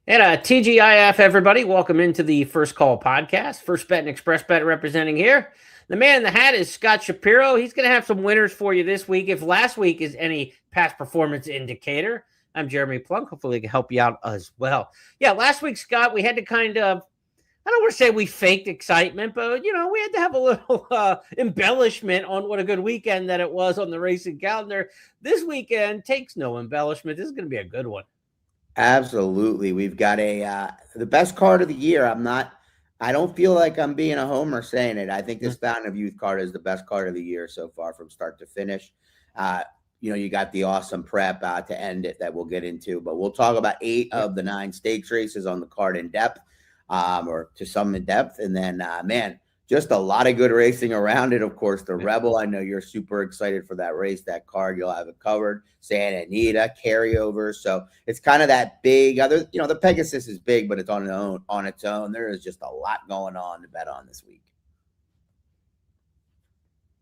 And TGIF, everybody. Welcome into the First Call podcast. First Bet and Express Bet representing here. The man in the hat is Scott Shapiro. He's going to have some winners for you this week. If last week is any past performance indicator, I'm Jeremy Plonk. Hopefully, I can help you out as well. Yeah, last week, Scott, we had to kind of, I don't want to say we faked excitement, but, we had to have a little embellishment on what a good weekend that it was on the racing calendar. This weekend takes no embellishment. This is going to be a good one. Absolutely. We've got the best card of the year. I don't feel like I'm being a homer saying it. I think this Fountain of Youth card is the best card of the year so far from start to finish. You got the awesome prep to end it that we'll get into, but we'll talk about 8 of the 9 stakes races on the card in depth, or to some in depth. And then, just a lot of good racing around it. Of course, the Rebel, I know you're super excited for that race, that card. You'll have it covered. Santa Anita, carryover. So it's kind of that big other, the Pegasus is big, but it's on its own. There is just a lot going on to bet on this week.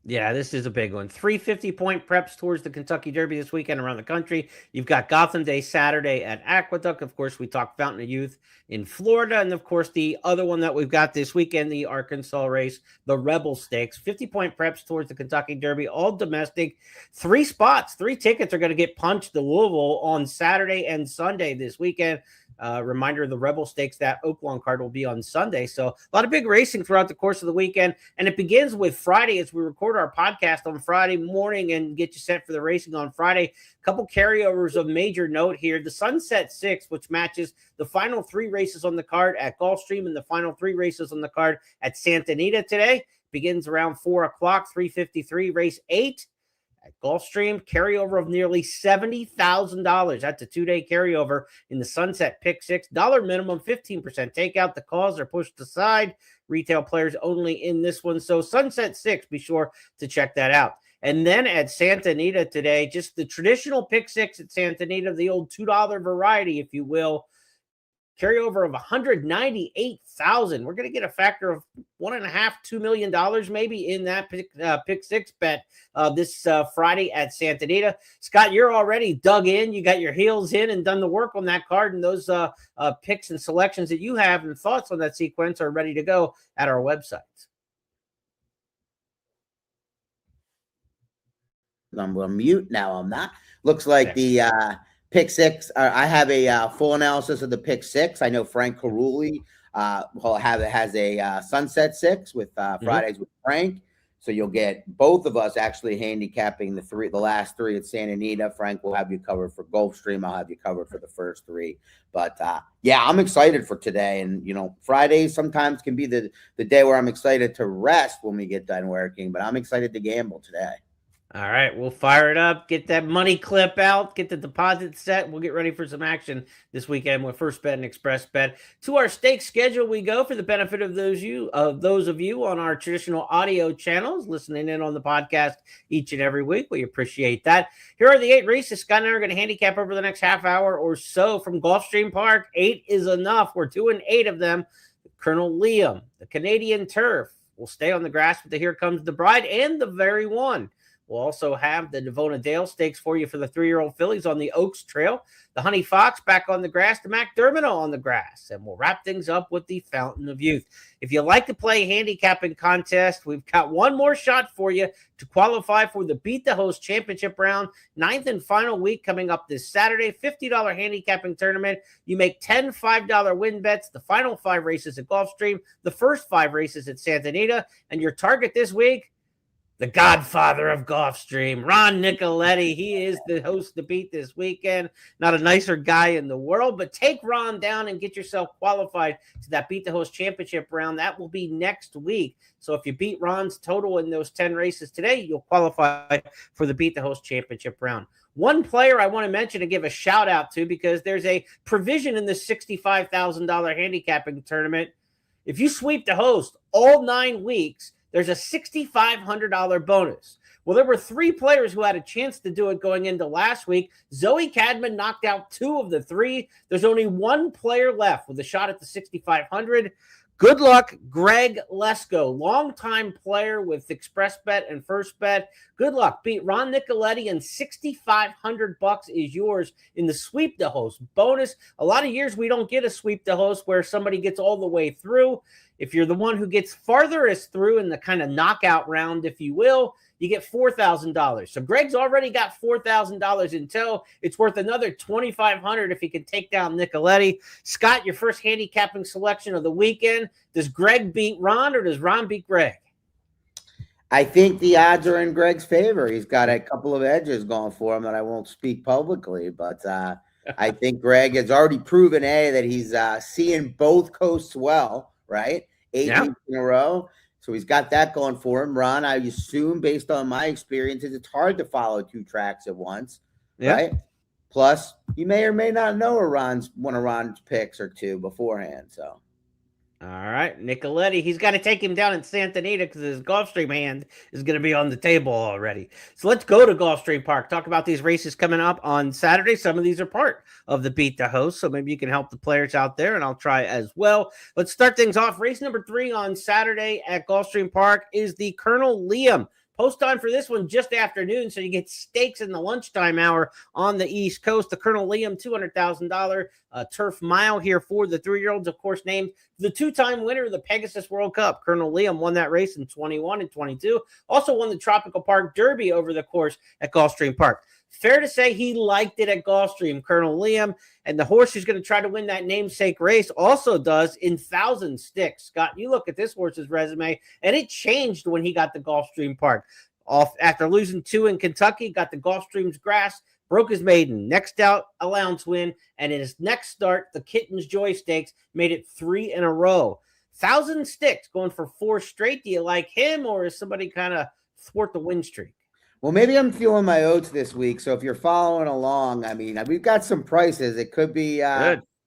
Yeah, this is a big one. 350-point preps towards the Kentucky Derby this weekend around the country. You've got Gotham Day Saturday at Aqueduct. Of course, we talked Fountain of Youth in Florida. And, of course, the other one that we've got this weekend, the Arkansas race, the Rebel Stakes. 50-point preps towards the Kentucky Derby, all domestic. 3 spots, 3 tickets are going to get punched to Louisville on Saturday and Sunday this weekend. Reminder of the Rebel Stakes, that Oaklawn card will be on Sunday. So a lot of big racing throughout the course of the weekend. And it begins with Friday as we record our podcast on Friday morning and get you set for the racing on Friday. A couple carryovers of major note here. The Sunset 6, which matches the final 3 races on the card at Gulfstream and the final 3 races on the card at Santa Anita today, begins around 4 o'clock, 3:53, race 8. At Gulfstream, carryover of nearly $70,000. That's a 2-day carryover in the Sunset Pick 6. Dollar minimum, 15% takeout. The calls are pushed aside. Retail players only in this one. So Sunset 6, be sure to check that out. And then at Santa Anita today, just the traditional Pick 6 at Santa Anita, the old $2 variety, if you will. Carryover of $198,000. We're going to get a factor of $1.5–2 million maybe in that pick 6 bet this Friday at Santa Anita. Scott, you're already dug in. You got your heels in and done the work on that card, and those picks and selections that you have and thoughts on that sequence are ready to go at our website. I'm on mute now. I'm not. Looks like the Pick 6. I have a full analysis of the Pick 6. I know Frank Carulli has a Sunset 6 with Fridays with Frank. So you'll get both of us actually handicapping the last 3 at Santa Anita. Frank will have you covered for Gulfstream. I'll have you covered for the first 3. But I'm excited for today. And Fridays sometimes can be the day where I'm excited to rest when we get done working. But I'm excited to gamble today. All right, we'll fire it up, get that money clip out, get the deposit set. We'll get ready for some action this weekend with First Bet and Express Bet. To our stake schedule we go for the benefit of those of you on our traditional audio channels listening in on the podcast each and every week. We appreciate that. Here are the 8 races Scott and I are going to handicap over the next half hour or so from Gulfstream Park. 8 is enough. We're doing 8 of them. Colonel Liam, the Canadian Turf. We'll stay on the grass with the Here Comes the Bride and the Very One. We'll also have the Davona Dale Stakes for you for the 3-year-old fillies on the Oaks Trail. The Honey Fox back on the grass, the McDermott on the grass. And we'll wrap things up with the Fountain of Youth. If you like to play handicapping contest, we've got one more shot for you to qualify for the Beat the Host Championship Round, 9th and final week coming up this Saturday. $50 handicapping tournament. You make 10 $5 win bets, the final 5 races at Gulfstream, the first 5 races at Santa Anita. And your target this week, the godfather of Gulfstream, Ron Nicoletti. He is the host to beat this weekend. Not a nicer guy in the world, but take Ron down and get yourself qualified to that Beat the Host Championship round. That will be next week. So if you beat Ron's total in those 10 races today, you'll qualify for the Beat the Host Championship round. One player I want to mention and give a shout out to, because there's a provision in the $65,000 handicapping tournament. If you sweep the host all 9 weeks, there's a $6,500 bonus. Well, there were 3 players who had a chance to do it going into last week. Zoe Cadman knocked out 2 of the 3. There's only 1 player left with a shot at the $6,500. Good luck, Greg Lesko, longtime player with Express Bet and First Bet. Good luck. Beat Ron Nicoletti, and $6,500 is yours in the Sweep the Host bonus. A lot of years we don't get a Sweep the Host where somebody gets all the way through. If you're the one who gets farthest through in the kind of knockout round, if you will, you get $4,000. So Greg's already got $4,000 in tow. It's worth another $2,500 if he can take down Nicoletti. Scott, your first handicapping selection of the weekend. Does Greg beat Ron, or does Ron beat Greg? I think the odds are in Greg's favor. He's got a couple of edges going for him that I won't speak publicly, but I think Greg has already proven that he's seeing both coasts well, right? 8 weeks in a row. So he's got that going for him. Ron, I assume, based on my experiences, it's hard to follow 2 tracks at once, right? Plus, you may or may not know one of Ron's picks or 2 beforehand. So, all right, Nicoletti, he's got to take him down in Santa Anita because his Gulfstream hand is going to be on the table already. So let's go to Gulfstream Park. Talk about these races coming up on Saturday. Some of these are part of the Beat the Host, so maybe you can help the players out there, and I'll try as well. Let's start things off. Race number 3 on Saturday at Gulfstream Park is the Colonel Liam. Post time for this one just afternoon, so you get stakes in the lunchtime hour on the East Coast. The Colonel Liam $200,000 turf mile here for the 3-year-olds, of course, named the 2-time winner of the Pegasus World Cup. Colonel Liam won that race in 21 and 22. Also won the Tropical Park Derby over the course at Gulfstream Park. Fair to say he liked it at Gulfstream, Colonel Liam, and the horse who's going to try to win that namesake race also does in 1,000 Sticks. Scott, you look at this horse's resume, and it changed when he got to Gulfstream Park. After losing 2 in Kentucky, got the Gulfstream's grass, broke his maiden, next out allowance win, and in his next start, the Kitten's Joy Stakes, made it 3 in a row. 1,000 Sticks going for 4 straight. Do you like him, or is somebody kind of thwart the win streak? Well, maybe I'm feeling my oats this week. So if you're following along, I mean, we've got some prices. It could be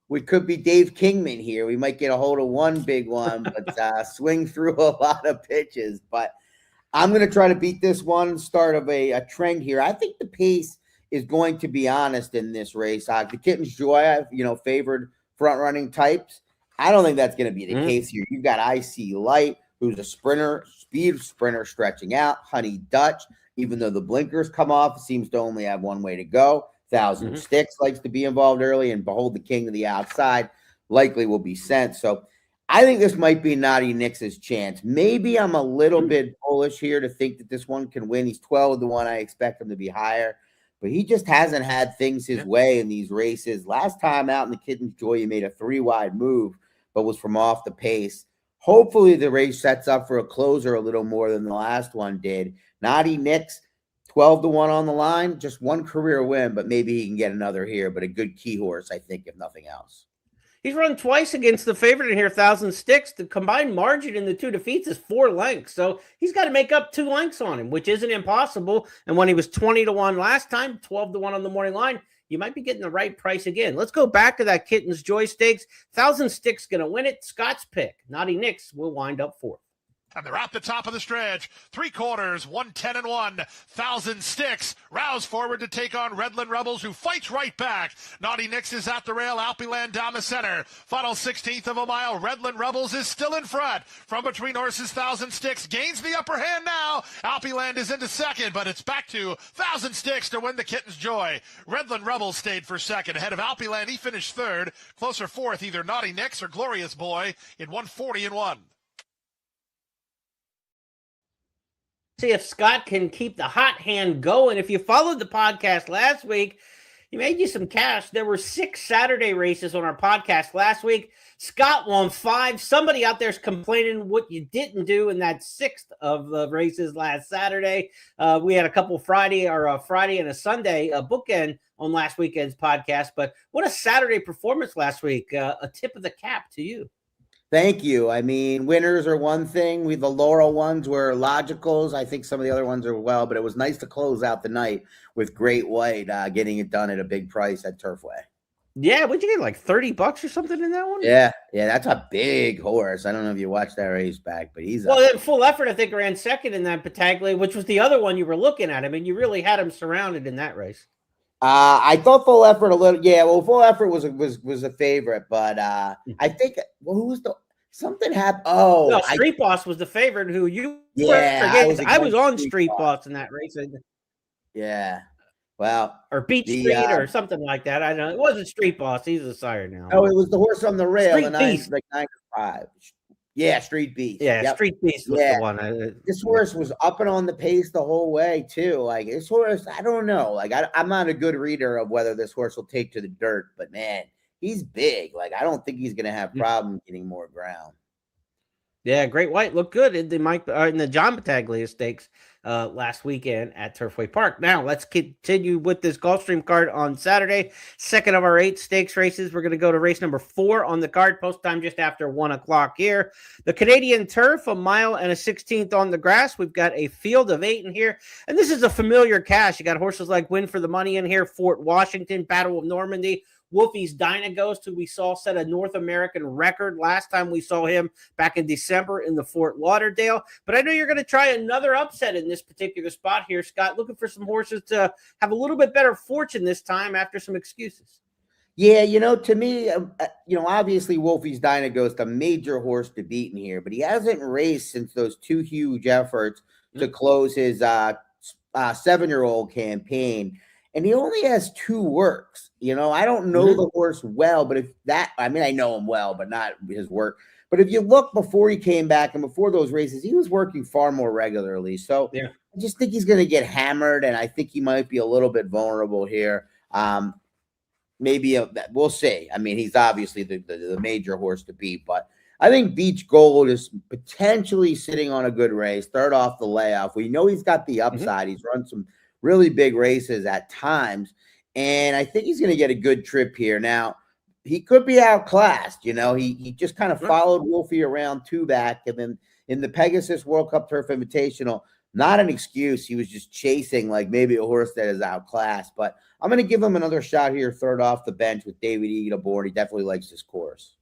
we could be Dave Kingman here. We might get a hold of one big one, but swing through a lot of pitches. But I'm going to try to beat this one, start of a trend here. I think the pace is going to be honest in this race. The Kitten's Joy, favored front running types. I don't think that's going to be the case here. You've got IC Light, who's a speed sprinter stretching out. Honey Dutch, even though the blinkers come off, seems to only have one way to go. 1,000 Sticks likes to be involved early, and Behold the King to the outside likely will be sent. So I think this might be Naughty Nix's chance. Maybe I'm a little bit bullish here to think that this one can win. He's 12-1. I expect him to be higher, but he just hasn't had things his way in these races. Last time out in the Kitten's Joy, he made a 3-wide move, but was from off the pace. Hopefully the race sets up for a closer a little more than the last one did. Naughty Nix, 12-1 on the line, just one career win, but maybe he can get another here, but a good key horse, I think, if nothing else. He's run twice against the favorite in here, 1,000 Sticks. The combined margin in the 2 defeats is 4 lengths, so he's got to make up 2 lengths on him, which isn't impossible. And when he was 20-1 last time, 12-1 on the morning line, you might be getting the right price again. Let's go back to that Kitten's Joy Stakes. 1,000 Sticks going to win it. Scott's pick. Naughty Nix will wind up 4th. And they're at the top of the stretch. 3/4, 110-1. 1,000 Sticks. Rouse forward to take on Redland Rebels, who fights right back. Naughty Nix is at the rail. Alpiland down the center. Final 16th of a mile. Redland Rebels is still in front. From between horses, 1,000 Sticks gains the upper hand now. Alpiland is into second, but it's back to 1,000 Sticks to win the Kitten's Joy. Redland Rebels stayed for second. Ahead of Alpiland, he finished third. Closer fourth, either Naughty Nix or Glorious Boy in 140-1. See if Scott can keep the hot hand going. If you followed the podcast last week, you made you some cash. There were 6 Saturday races on our podcast last week. Scott won 5. Somebody out there's complaining what you didn't do in that 6th of the races last Saturday. We had a couple Friday and a Sunday bookend on last weekend's podcast. But what a Saturday performance last week. A tip of the cap to you. Thank you. I mean, winners are one thing. The Laurel ones were logicals. I think some of the other ones are well, but it was nice to close out the night with Great White getting it done at a big price at Turfway. Yeah, what'd you get, like $30 or something in that one? Yeah, that's a big horse. I don't know if you watched that race back, but he's then Full Effort, I think, ran second in that Battaglia, which was the other one you were looking at. I mean, you really had him surrounded in that race. I thought Full Effort a little. Yeah, well, Full Effort was a favorite, but I think who was Something happened. Oh, No, Street Boss was the favorite. Who you? Yeah, I was on Street Boss in that race. Yeah. Well, or Beach Street or something like that. I don't know. It wasn't Street Boss. He's a sire now. Oh, it was the horse on the rail. Street Beast. 9-5. Yeah, Street Beast. Yeah, yep. Street Beast was the one. This horse was up and on the pace the whole way too. Like this horse, I don't know. Like I'm not a good reader of whether this horse will take to the dirt, but man, he's big. Like I don't think he's going to have problems getting more ground. Yeah, Great White looked good in the John Battaglia Stakes last weekend at Turfway Park. Now let's continue with this Gulfstream card on Saturday. Second of our 8 stakes races. We're going to go to race number 4 on the card. Post time just after 1 o'clock here. The Canadian Turf, 1 mile and a 16th on the grass. We've got a field of 8 in here, and this is a familiar cash. You got horses like Win for the Money in here, Fort Washington, Battle of Normandy. Wolfie's Dynaghost, who we saw set a North American record last time we saw him back in December in the Fort Lauderdale. But I know you're going to try another upset in this particular spot here, Scott, looking for some horses to have a little bit better fortune this time after some excuses. Yeah, to me, obviously Wolfie's Dynaghost, a major horse to beat in here, but he hasn't raced since those 2 huge efforts to close his 7-year-old campaign. And he only has 2 works. I don't know the horse well, but I know him well, but not his work. But if you look before he came back and before those races, he was working far more regularly. So I just think he's going to get hammered, and I think he might be a little bit vulnerable here. Maybe we'll see. I mean, he's obviously the major horse to beat, but I think Beach Gold is potentially sitting on a good race. Third off the layoff. We know he's got the upside. He's run some really big races at times, and I think he's going to get a good trip here. Now, he could be outclassed. He just kind of followed Wolfie around 2 back, and then in the Pegasus World Cup Turf Invitational, not an excuse. He was just chasing like maybe a horse that is outclassed, but I'm going to give him another shot here, third off the bench with David Egan aboard. He definitely likes this course.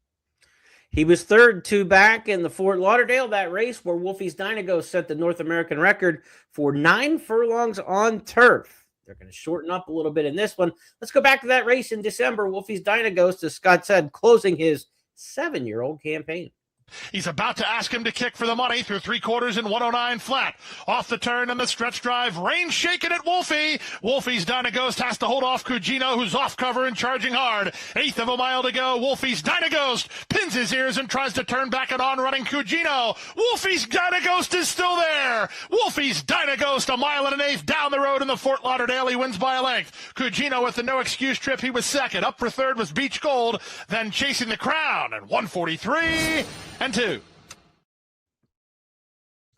He was third 2 back in the Fort Lauderdale, that race where Wolfie's Dynaghost set the North American record for 9 furlongs on turf. They're going to shorten up a little bit in this one. Let's go back to that race in December. Wolfie's Dynaghost, as Scott said, closing his 7-year-old campaign. He's about to ask him to kick for the money through 3/4 and 109 flat. Off the turn and the stretch drive. Rain shaking at Wolfie. Wolfie's Dynaghost has to hold off Cugino, who's off cover and charging hard. 1/8 of a mile to go. Wolfie's Dynaghost pins his ears and tries to turn back at on-running Cugino. Wolfie's Dynaghost is still there. Wolfie's Dynaghost, 1 mile and 1/8 down the road in the Fort Lauderdale. He wins by a length. Cugino with the no-excuse trip. He was second. Up for third was Beach Gold. Then chasing the crown at 143 and 2.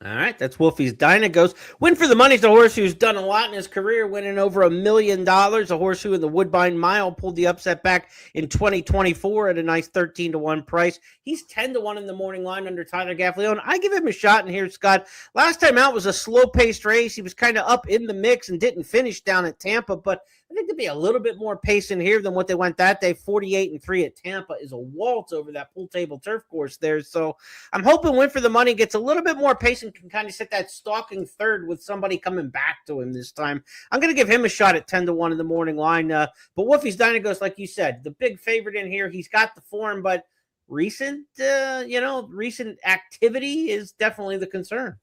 All right, that's Wolfie's Dynaghost. Win for the Money's a horse who's done a lot in his career, winning over $1 million. A horse who in the Woodbine Mile pulled the upset back in 2024 at a nice 13-1 price. He's 10-1 in the morning line under Tyler Gaffalione. I give him a shot in here, Scott. Last time out was a slow-paced race. He was kind of up in the mix and didn't finish down at Tampa, but I think there'd be a little bit more pace in here than what they went that day. 48-3 at Tampa is a waltz over that pool table turf course there. So I'm hoping Win for the Money gets a little bit more pace and can kind of sit that stalking third with somebody coming back to him this time. I'm going to give him a shot at 10-1 in the morning line. But Wolfie's Dynaghost, like you said, the big favorite in here. He's got the form, but recent activity is definitely the concern.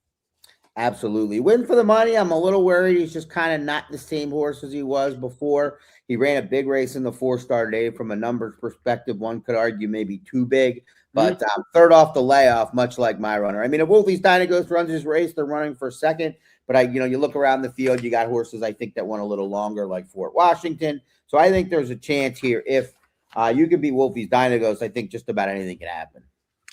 Absolutely. Win for the Money. I'm a little worried. He's just kind of not the same horse as he was before. He ran a big race in the 4-star day. From a numbers perspective, one could argue maybe too big, but third off the layoff, much like my runner. I mean, if Wolfie's Dynaghost runs his race, they're running for second, but you look around the field, you got horses I think that went a little longer, like Fort Washington. So I think there's a chance here. If you can beat Wolfie's Dynaghost, I think just about anything can happen.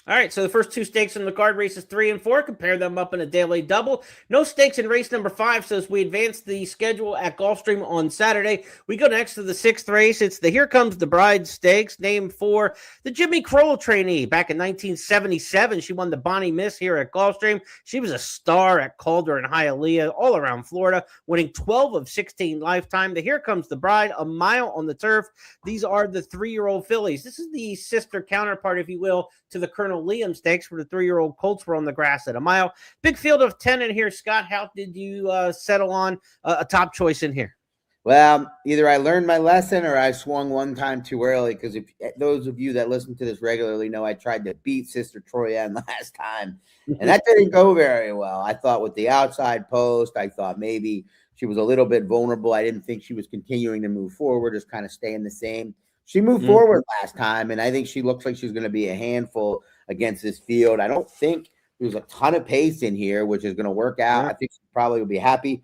All right, so the first 2 stakes in the card, races 3 and 4, compare them up in a daily double. No stakes in race number 5, so as we advance the schedule at Gulfstream on Saturday, we go next to the 6th race. It's the Here Comes the Bride Stakes, named for the Jimmy Kroll trainee. Back in 1977, she won the Bonnie Miss here at Gulfstream. She was a star at Calder and Hialeah, all around Florida, winning 12 of 16 lifetime. The Here Comes the Bride, 1 mile on the turf. These are the 3-year-old fillies. This is the sister counterpart, if you will, to the Colonel Liam Stakes, where the 3-year-old colts were on the grass at 1 mile. Big field of 10 in here. Scott, how did you settle on a top choice in here? Well, either I learned my lesson or I swung one time too early. Because if those of you that listen to this regularly know, I tried to beat Sister Troyanne last time, and that didn't go very well. I thought with the outside post, I thought maybe she was a little bit vulnerable. I didn't think she was continuing to move forward, just kind of staying the same. She moved forward last time, and I think she looks like she's going to be a handful against this field. I don't think there's a ton of pace in here, which is going to work out. I think she probably will be happy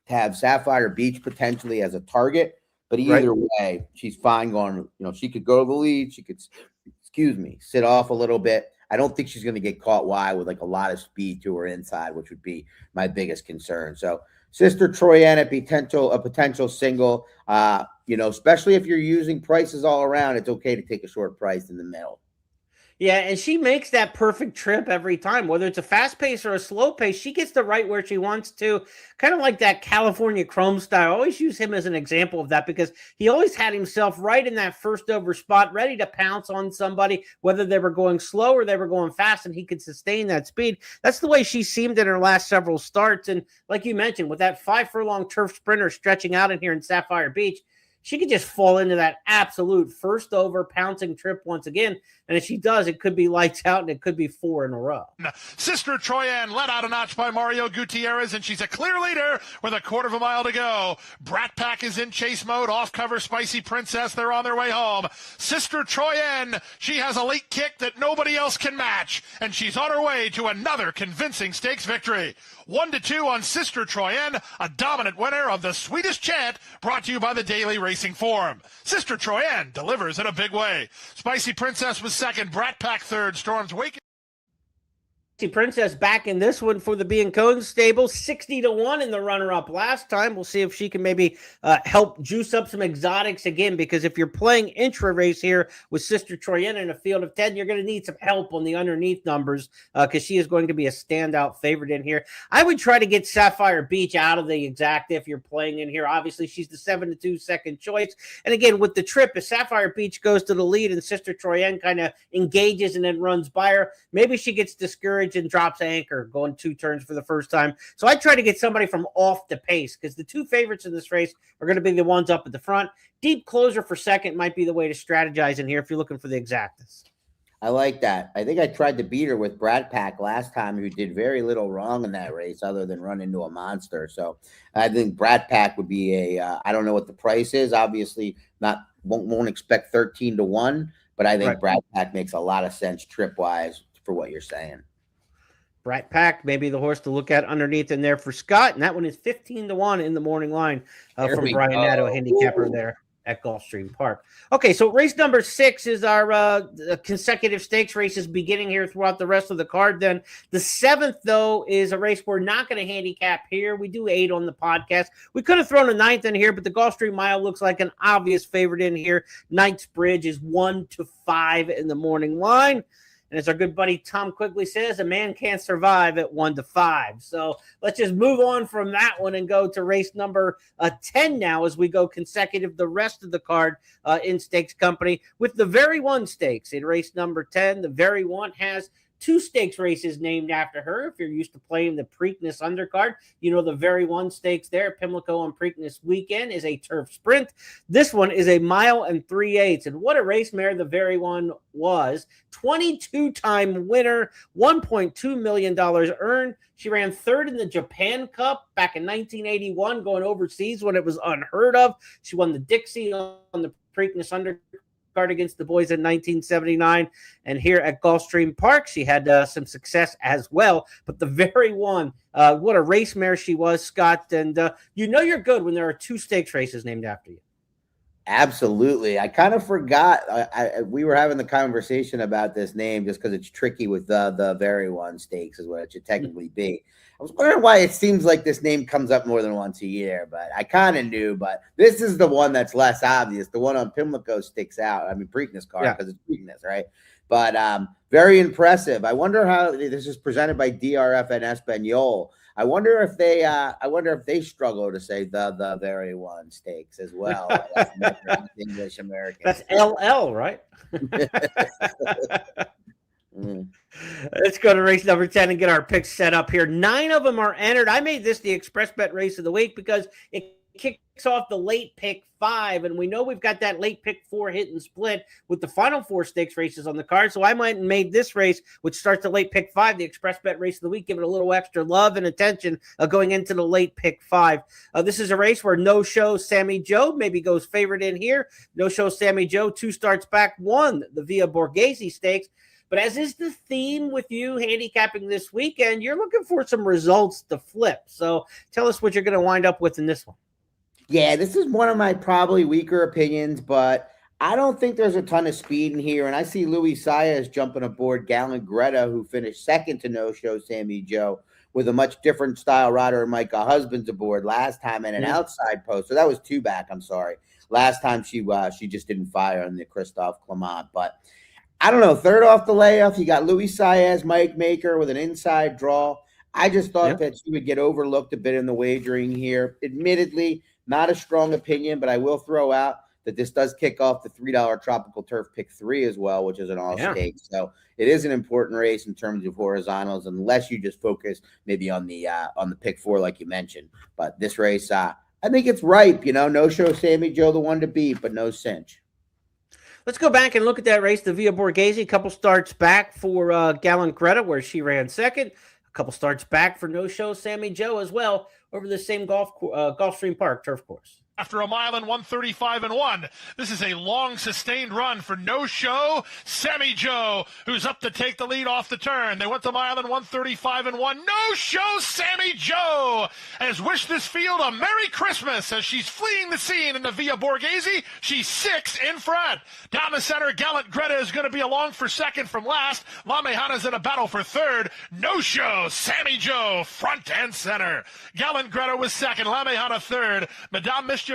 to have Sapphire Beach potentially as a target, but either way, she's fine going. She could go to the lead. She could, sit off a little bit. I don't think she's going to get caught wide with like a lot of speed to her inside, which would be my biggest concern. So, Sister Troyanne, a potential single. Especially if you're using prices all around, it's okay to take a short price in the middle. Yeah, and she makes that perfect trip every time, whether it's a fast pace or a slow pace. She gets the right where she wants to, kind of like that California Chrome style. I always use him as an example of that because he always had himself right in that first over spot, ready to pounce on somebody, whether they were going slow or they were going fast, and he could sustain that speed. That's the way she seemed in her last several starts. And like you mentioned, with that 5 furlong turf sprinter stretching out in here in Sapphire Beach, she could just fall into that absolute first over pouncing trip once again. And if she does, it could be lights out and it could be 4 in a row. Sister Troyanne led out a notch by Mario Gutierrez, and she's a clear leader with a quarter of a mile to go. Brat Pack is in chase mode. Off cover Spicy Princess. They're on their way home. Sister Troyanne, she has a late kick that nobody else can match, and she's on her way to another convincing stakes victory. 1-2 on Sister Troyanne, a dominant winner of the Sweetest Chant, brought to you by the Daily Racing Form. Sister Troyanne delivers in a big way. Spicy Princess was second, Brat Pack third, Storm's Wake. Princess back in this one for the B&Cone stable, 60-1 in the runner-up last time. We'll see if she can maybe help juice up some exotics again, because if you're playing intra-race here with Sister Troyanne in a field of 10, you're going to need some help on the underneath numbers because she is going to be a standout favorite in here. I would try to get Sapphire Beach out of the exacta if you're playing in here. Obviously, she's the 7-2 second choice. And again, with the trip, if Sapphire Beach goes to the lead and Sister Troyanne kind of engages and then runs by her, maybe she gets discouraged and drops anchor going 2 turns for the first time. So I try to get somebody from off the pace because the 2 favorites in this race are going to be the ones up at the front. Deep closer for second might be the way to strategize in here if you're looking for the exactas. I like that. I think I tried to beat her with Brat Pack last time, who did very little wrong in that race other than run into a monster. So I think Brat Pack would be I don't know what the price is. Obviously, won't expect 13-1, but I think Brat Pack makes a lot of sense trip-wise for what you're saying. Brat Pack, maybe the horse to look at underneath in there for Scott, and that one is 15-1 in the morning line from Brian Nadeau, handicapper there at Gulfstream Park. Okay, so race number 6 is our consecutive stakes races beginning here throughout the rest of the card. Then the 7th, though, is a race we're not going to handicap here. We do 8 on the podcast. We could have thrown a 9th in here, but the Gulfstream Mile looks like an obvious favorite in here. Knight's Bridge is 1-5 in the morning line. And as our good buddy Tom Quigley says, a man can't survive at 1-5. So let's just move on from that one and go to race number 10 now as we go consecutive the rest of the card in Stakes Company with the Very One Stakes. In race number 10, the Very One has 2 stakes races named after her. If you're used to playing the Preakness undercard, you know the Very One Stakes there. Pimlico on Preakness weekend is a turf sprint. This one is a 1 3/8. And what a race mare the Very One was. 22-time winner, $1.2 million earned. She ran 3rd in the Japan Cup back in 1981, going overseas when it was unheard of. She won the Dixie on the Preakness undercard against the boys in 1979, and here at Gulfstream Park she had some success as well. But the Very One, what a race mare she was, Scott, and you're good when there are 2 stakes races named after you. Absolutely. I kind of forgot. We were having the conversation about this name just because it's tricky with the Very One Stakes is what it should technically be. I was wondering why it seems like this name comes up more than once a year, but I kind of knew. But this is the one that's less obvious. The one on Pimlico sticks out. I mean, Preakness card because it's Preakness, right? But very impressive. I wonder how this is presented by DRF and Espanol. I wonder if they struggle to say the Very One Stakes as well. English American. That's LL, right? Let's go to race number 10 and get our picks set up here. 9 of them are entered. I made this the Express Bet race of the week because it kicks off the late pick 5, and we know we've got that late pick 4 hit and split with the final 4 stakes races on the card. So I might have made this race, which starts the late pick 5, the express bet race of the week, give it a little extra love and attention going into the late pick 5. This is a race where No Show Sammy Joe maybe goes favorite in here. No Show Sammy Joe 2 starts back, won the Via Borghese Stakes. But as is the theme with you handicapping this weekend, you're looking for some results to flip. So tell us what you're going to wind up with in this one. Yeah, this is one of my probably weaker opinions, but I don't think there's a ton of speed in here. And I see Luis Saez jumping aboard Gallant Greta, who finished second to No Show Sammy Joe, with a much different style rider, Micah Husbands, aboard last time in an outside post. So that was 2 back. I'm sorry. Last time she just didn't fire on the Christophe Clement, but I don't know. Third off the layoff, you got Luis Saez, Mike Maker with an inside draw. I just thought that she would get overlooked a bit in the wagering here. Admittedly, not a strong opinion, but I will throw out that this does kick off the $3 Tropical Turf Pick 3 as well, which is an all stakes. So it is an important race in terms of horizontals, unless you just focus maybe on the Pick 4 like you mentioned. But this race, I think it's ripe. No Show Sammy Joe, the one to beat, but no cinch. Let's go back and look at that race, the Via Borghese. A couple starts back for Gallant Greta, where she ran second. A couple starts back for No Show Sammy Joe as well over the same Gulfstream Park turf course. After a mile and 1:35.1, this is a long sustained run for No Show Sammy Joe, who's up to take the lead off the turn. They went the mile and 1:35.1. No Show Sammy Joe has wished this field a Merry Christmas as she's fleeing the scene in the Via Borghese. She's 6 in front. Down the center, Gallant Greta is going to be along for second from last. La Mejana's in a battle for third. No Show Sammy Joe front and center. Gallant Greta was second. La Mejana third. Madame Mischief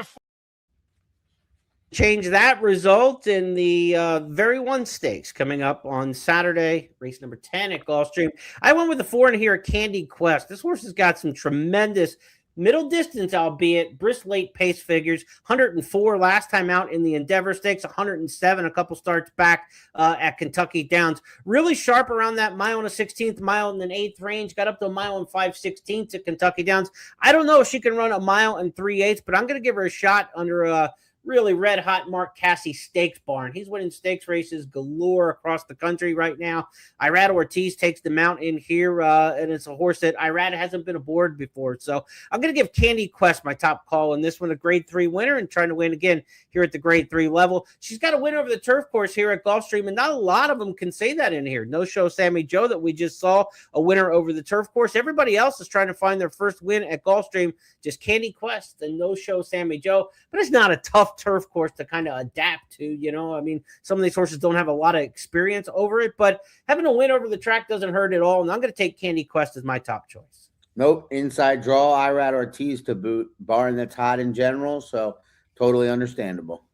change that result in the very one stakes coming up on Saturday, race number 10 at Gulfstream. I went with the 4 in here, Candy Quest. This horse has got some tremendous middle distance, albeit brisk late pace figures. 104 last time out in the Endeavor Stakes, 107 a couple starts back at Kentucky Downs. Really sharp around that mile and a 16th, mile and an 8th range. Got up to a mile and 5/16 at Kentucky Downs. I don't know if she can run a mile and 3/8, but I'm going to give her a shot under a really red-hot Mark Cassie stakes barn. He's winning stakes races galore across the country right now. Irad Ortiz takes the mount in here, and it's a horse that Irad hasn't been aboard before. So I'm going to give Candy Quest my top call in this one, a grade 3 winner, and trying to win again here at the grade 3 level. She's got a win over the turf course here at Gulfstream, and not a lot of them can say that in here. No Show Sammy Joe that we just saw, a winner over the turf course. Everybody else is trying to find their first win at Gulfstream. Just Candy Quest and No Show Sammy Joe, but it's not a tough turf course to kind of adapt to, I mean, some of these horses don't have a lot of experience over it, but having a win over the track doesn't hurt at all. And I'm going to take Candy Quest as my top choice. Nope. Inside draw, Irad Ortiz to boot, barring that's hot in general. So totally understandable.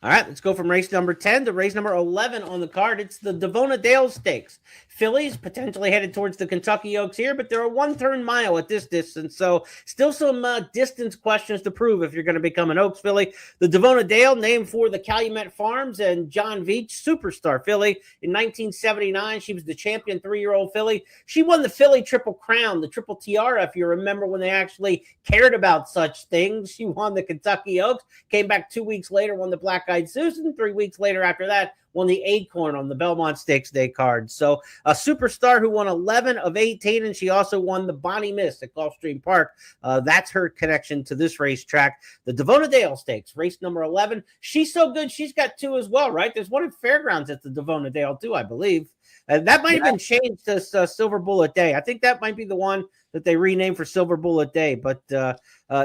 All right, let's go from race number 10 to race number 11 on the card. It's the Davona Dale Stakes. Fillies potentially headed towards the Kentucky Oaks here, but they're a one-turn mile at this distance, so still some distance questions to prove if you're going to become an Oaks filly. The Davona Dale, named for the Calumet Farms and John Veach, superstar filly. In 1979, she was the champion 3-year-old filly. She won the Filly Triple Crown, the Triple Tiara, if you remember when they actually cared about such things. She won the Kentucky Oaks, came back 2 weeks later, won the Black Eyed Susan. 3 weeks later after that, won the Acorn on the Belmont Stakes Day card. So a superstar who won 11 of 18, and she also won the Bonnie Miss at Gulfstream Park. That's her connection to this racetrack. The Davona Dale Stakes, race number 11. She's so good, she's got 2 as well, right? There's one at Fairgrounds at the Davona Dale too, I believe. That might have been changed to Silver Bullet Day. I think that might be the one that they renamed for Silver Bullet Day, but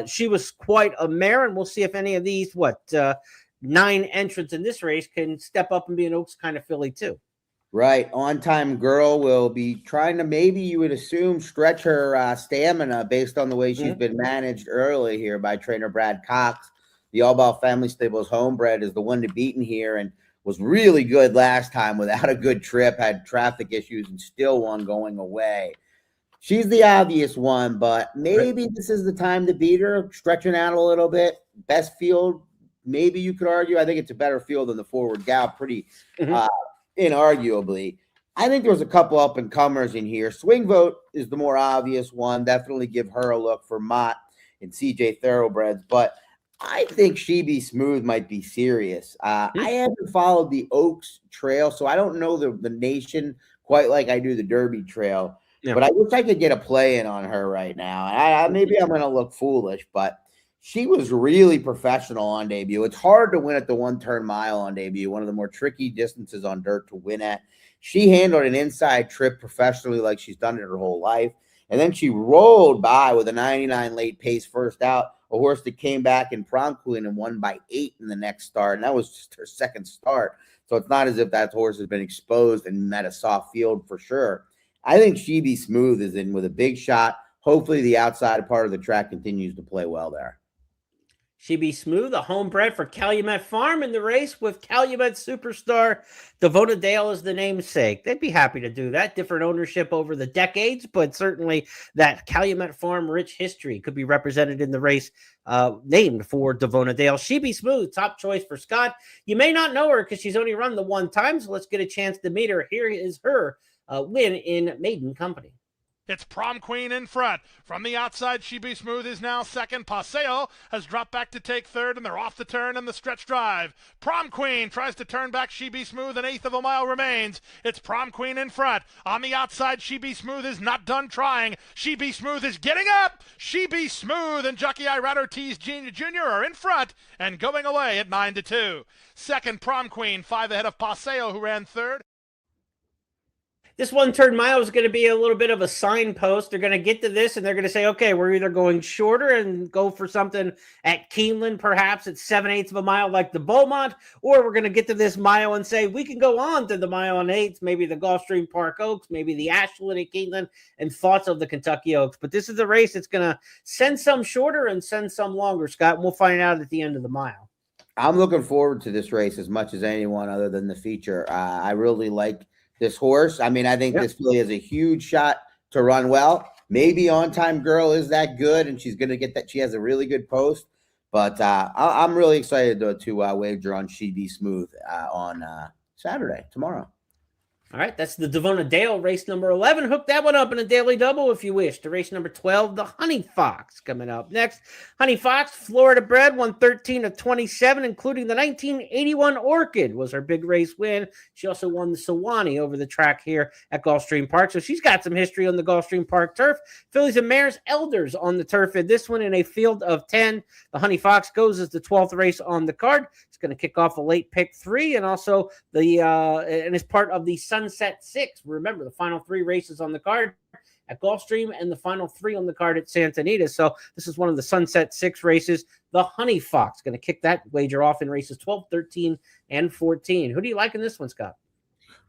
she was quite a mare, and we'll see if any of these, 9 entrants in this race can step up and be an Oaks kind of filly too. Right. On-time girl will be trying to, maybe you would assume, stretch her stamina based on the way she's been managed early here by trainer Brad Cox. The Allball Family Stables homebred is the one to beat in here and was really good last time without a good trip, had traffic issues and still won going away. She's the obvious one, but maybe this is the time to beat her, stretching out a little bit. Best field, maybe you could argue. I think it's a better field than the Forward Gal, pretty inarguably. I think there's a couple up-and-comers in here. Swing Vote is the more obvious one. Definitely give her a look for Mott. in CJ Thoroughbreds, but I think She Be Smooth might be serious. I haven't followed the Oaks Trail, so I don't know the nation quite like I do the Derby Trail. Yeah. But I wish I could get a play in on her right now. Maybe I'm going to look foolish, but she was really professional on debut. It's hard to win at the 1-turn mile on debut, one of the more tricky distances on dirt to win at. She handled an inside trip professionally like she's done it her whole life. And then she rolled by with a 99 late pace first out, a horse that came back in Prom Queen and won by 8 in the next start. And that was just her second start. So it's not as if that horse has been exposed and met a soft field for sure. I think She Be Smooth is in with a big shot. Hopefully the outside part of the track continues to play well there. She Be Smooth, a homebred for Calumet Farm in the race with Calumet superstar Davona Dale as the namesake. They'd be happy to do that. Different ownership over the decades, but certainly that Calumet Farm rich history could be represented in the race named for Davona Dale. She Be Smooth, top choice for Scott. You may not know her because she's only run the one time, so let's get a chance to meet her. Here is her win in maiden company. It's Prom Queen in front. From the outside, She Be Smooth is now second. Paseo has dropped back to take third, and they're off the turn in the stretch drive. Prom Queen tries to turn back She Be Smooth. An eighth of a mile remains. It's Prom Queen in front. On the outside, She Be Smooth is not done trying. She Be Smooth is getting up. She Be Smooth and Jockey Irad Ortiz Jr. are in front and going away at 9-2. Second, Prom Queen, 5 ahead of Paseo, who ran third. This 1-turn mile is going to be a little bit of a signpost. They're going to get to this and they're going to say, okay, we're either going shorter and go for something at Keeneland, perhaps at 7/8 of a mile like the Beaumont, or we're going to get to this mile and say we can go on to the mile and 8s, maybe the Gulfstream Park Oaks, maybe the Ashland at Keeneland, and thoughts of the Kentucky Oaks. But this is the race that's going to send some shorter and send some longer, Scott, and we'll find out at the end of the mile. I'm looking forward to this race as much as anyone other than the feature. I really like this horse. I mean, I think this filly has a huge shot to run well. Maybe On Time Girl is that good, and she's going to get that. She has a really good post. But I'm really excited to wager on She Be Smooth on Saturday, tomorrow. All right, that's the Davona Dale race number 11. Hook that one up in a daily double if you wish. To race number 12, the Honey Fox coming up next. Honey Fox, Florida bred, won 13 of 27, including the 1981 Orchid was her big race win. She also won the Sewanee over the track here at Gulfstream Park. So she's got some history on the Gulfstream Park turf. Fillies and Mares Elders on the turf in this one in a field of 10. The Honey Fox goes as the 12th race on the card. It's going to kick off a late pick 3 and also the and is part of the Sunset 6. Remember, the final 3 races on the card at Gulfstream and the final 3 on the card at Santa Anita. So this is one of the Sunset 6 races. The Honey Fox going to kick that wager off in races 12, 13, and 14. Who do you like in this one, Scott?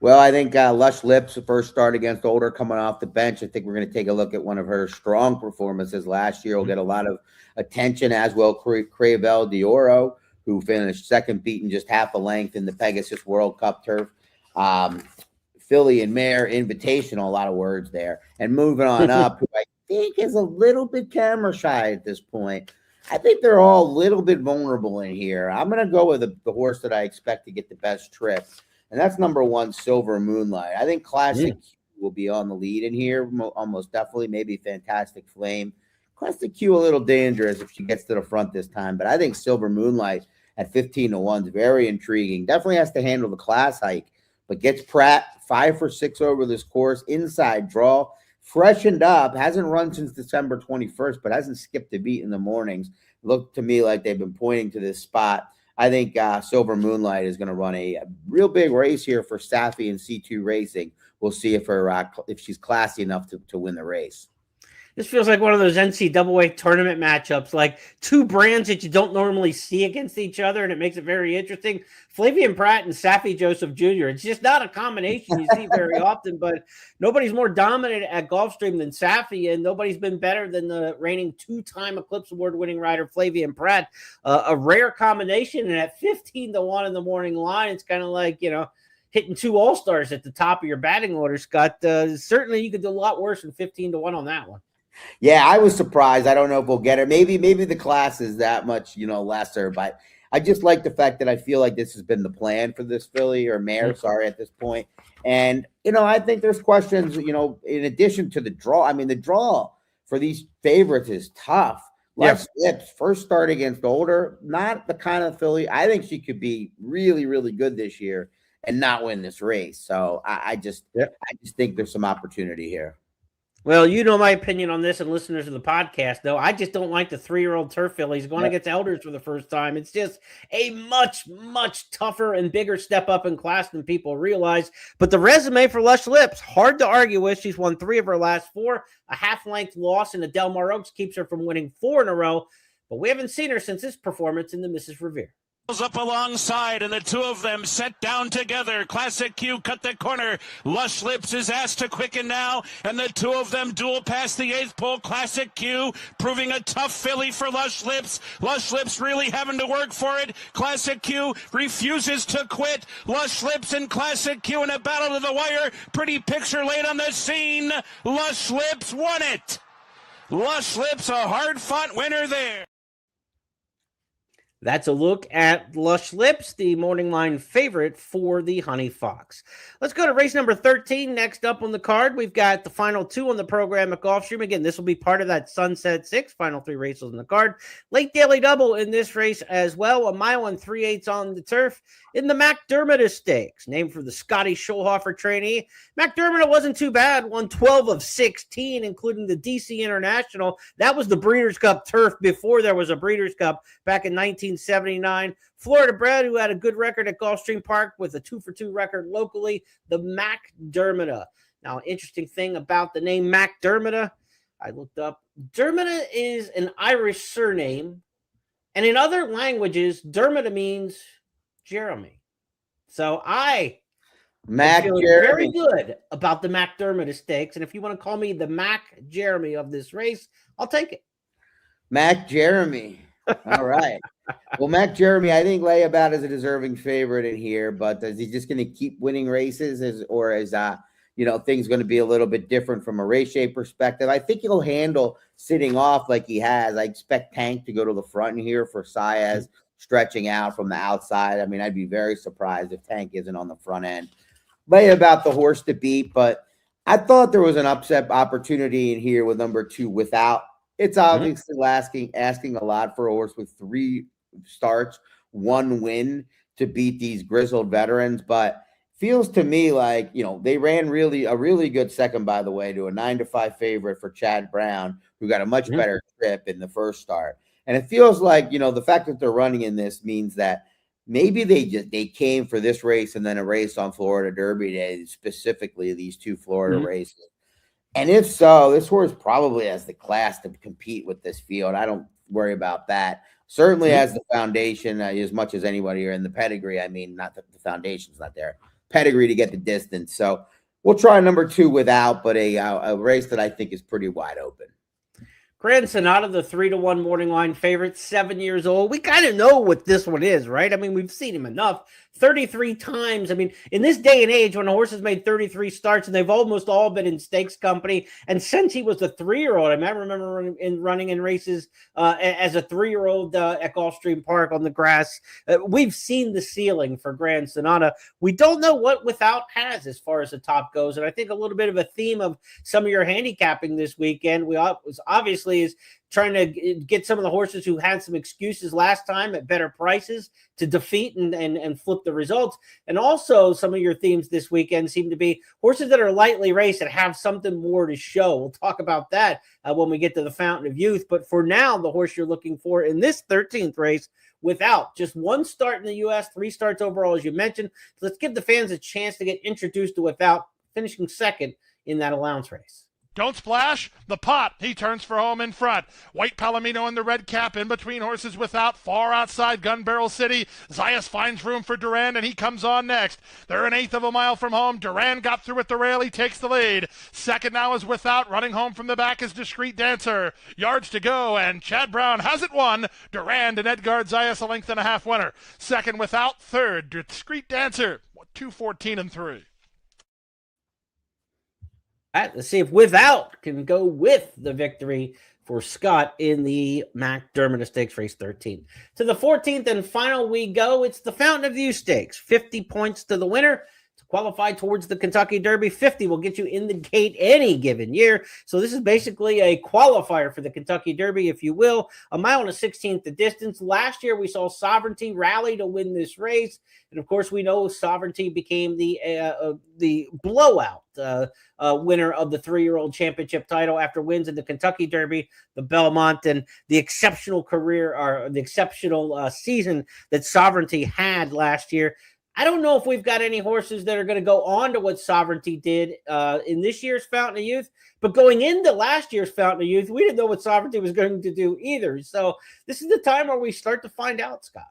Well, I think Lush Lips, the first start against Older coming off the bench. I think we're going to take a look at one of her strong performances last year. Will get a lot of attention, as will Cravel Dioro, who finished second, beaten just half a length in the Pegasus World Cup turf. Filly and Mare Invitational, a lot of words there. And moving on up, who I think is a little bit camera shy at this point. I think they're all a little bit vulnerable in here. I'm going to go with the horse that I expect to get the best trip, and that's number 1, Silver Moonlight. I think Classic Q will be on the lead in here, almost definitely, maybe Fantastic Flame. Classic Q a little dangerous if she gets to the front this time, but I think Silver Moonlight at 15-1 is very intriguing. Definitely has to handle the class hike, but gets Pratt 5 for 6 over this course. Inside draw, freshened up, hasn't run since December 21st, but hasn't skipped a beat in the mornings. Looked to me like they've been pointing to this spot. I think Silver Moonlight is going to run a real big race here for Safi and C2 Racing. We'll see if she's classy enough to win the race. This feels like one of those NCAA tournament matchups, like 2 brands that you don't normally see against each other, and it makes it very interesting. Flavian Pratt and Safi Joseph Jr. It's just not a combination you see very often, but nobody's more dominant at Gulfstream than Safi, and nobody's been better than the reigning 2-time Eclipse Award-winning rider Flavian Pratt. A rare combination, and at 15-1 in the morning line, it's kind of like, hitting 2 all-stars at the top of your batting order, Scott. Certainly you could do a lot worse than 15-1 on that one. Yeah, I was surprised. I don't know if we'll get it. Maybe the class is that much, lesser, but I just like the fact that I feel like this has been the plan for this filly or mare, at this point. And, I think there's questions, in addition to the draw. I mean, the draw for these favorites is tough. Lush Lips, first start against Older, not the kind of filly. I think she could be really, really good this year and not win this race. So I just think there's some opportunity here. Well, you know my opinion on this, and listeners of the podcast, though. I just don't like the 3-year-old turf fillies going against elders for the first time. It's just a much, much tougher and bigger step up in class than people realize. But the resume for Lush Lips, hard to argue with. She's won 3 of her last 4. A half-length loss in the Del Mar Oaks keeps her from winning 4 in a row. But we haven't seen her since this performance in the Mrs. Revere. Up alongside, and the two of them set down together. Classic Q cut the corner. Lush Lips is asked to quicken now, and the two of them duel past the 8th pole. Classic Q proving a tough filly for Lush Lips. Lush Lips really having to work for it. Classic Q refuses to quit. Lush Lips and Classic Q in a battle to the wire. Pretty picture laid on the scene. Lush Lips won it. Lush Lips, a hard-fought winner there. That's a look at Lush Lips, the morning line favorite for the Honey Fox. Let's go to race number 13. Next up on the card, we've got the final 2 on the program at Gulfstream. Again, this will be part of that Sunset 6, final 3 races on the card. Late daily double in this race as well. 1 mile and 3/8 on the turf in the McDermott Stakes, named for the Scotty Schulhofer trainee. McDermott wasn't too bad, won 12 of 16, including the DC International. That was the Breeders' Cup turf before there was a Breeders' Cup back in 1979. Florida bred, who had a good record at Gulfstream Park with a 2-for-2 record locally, the McDermott. Now, interesting thing about the name McDermott, I looked up. Dermida is an Irish surname, and in other languages, Dermida means Jeremy. So I feel very good about the McDermott Stakes, and if you want to call me the Mac Jeremy of this race, I'll take it. Mac Jeremy. All right. Well, Mac Jeremy, I think lay about as a deserving favorite in here, but is he just going to keep winning races, or is things going to be a little bit different from a race shape perspective? I think he'll handle sitting off like he has. I expect Tank to go to the front here for Saez, stretching out from the outside. I mean, I'd be very surprised if Tank isn't on the front end. Lay about the horse to beat, but I thought there was an upset opportunity in here with number 2 Without. It's obviously asking a lot for a horse with 3 starts, 1 win to beat these grizzled veterans, but feels to me like, they ran a really good second, by the way, to a 9-5 favorite for Chad Brown, who got a much better trip in the first start. And it feels like, the fact that they're running in this means that maybe they came for this race and then a race on Florida Derby Day, specifically these 2 Florida races. And if so, this horse probably has the class to compete with this field. I don't worry about that. Certainly has the foundation as much as anybody, or in the pedigree. I mean, not that the foundation's not there. Pedigree to get the distance. So we'll try number 2 Without, but a race that I think is pretty wide open. Grand Sonata, the 3-1 morning line favorite, 7 years old. We kind of know what this one is, right? I mean, we've seen him enough. 33 times. I mean, in this day and age, when a horse has made 33 starts, and they've almost all been in stakes company, and since he was a 3-year-old, I remember running in races as a 3-year-old at Gulfstream Park on the grass. We've seen the ceiling for Grand Sonata. We don't know what Without has as far as the top goes, and I think a little bit of a theme of some of your handicapping this weekend was obviously is trying to get some of the horses who had some excuses last time at better prices to defeat and flip the results. And also some of your themes this weekend seem to be horses that are lightly raced that have something more to show. We'll talk about that when we get to the Fountain of Youth. But for now, the horse you're looking for in this 13th race, Without, just 1 start in the U.S., 3 starts overall, as you mentioned. So let's give the fans a chance to get introduced to Without, finishing second in that allowance race. Don't splash. The pot. He turns for home in front. White Palomino in the red cap in between horses Without. Far outside Gun Barrel City. Zayas finds room for Durand, and he comes on next. They're 1/8 of a mile from home. Durand got through at the rail. He takes the lead. Second now is Without. Running home from the back is Discreet Dancer. Yards to go, and Chad Brown has it won. Durand and Edgard Zayas a 1.5 length winner. Second Without. Third Discreet Dancer. 2:14 and 3. Let's see if Without can go with the victory for Scott in the McDermott Stakes race 13. To the 14th and final we go. It's the Fountain of Youth Stakes. 50 points to the winner. It's a qualify towards the Kentucky Derby. 50 will get you in the gate any given year. So this is basically a qualifier for the Kentucky Derby, if you will. A mile and a 16th the distance. Last year, we saw Sovereignty rally to win this race. And, of course, we know Sovereignty became the blowout winner of the 3-year-old championship title after wins in the Kentucky Derby, the Belmont, and the exceptional career or the exceptional season that Sovereignty had last year. I don't know if we've got any horses that are going to go on to what Sovereignty did in this year's Fountain of Youth. But going into last year's Fountain of Youth, we didn't know what Sovereignty was going to do either. So this is the time where we start to find out, Scott.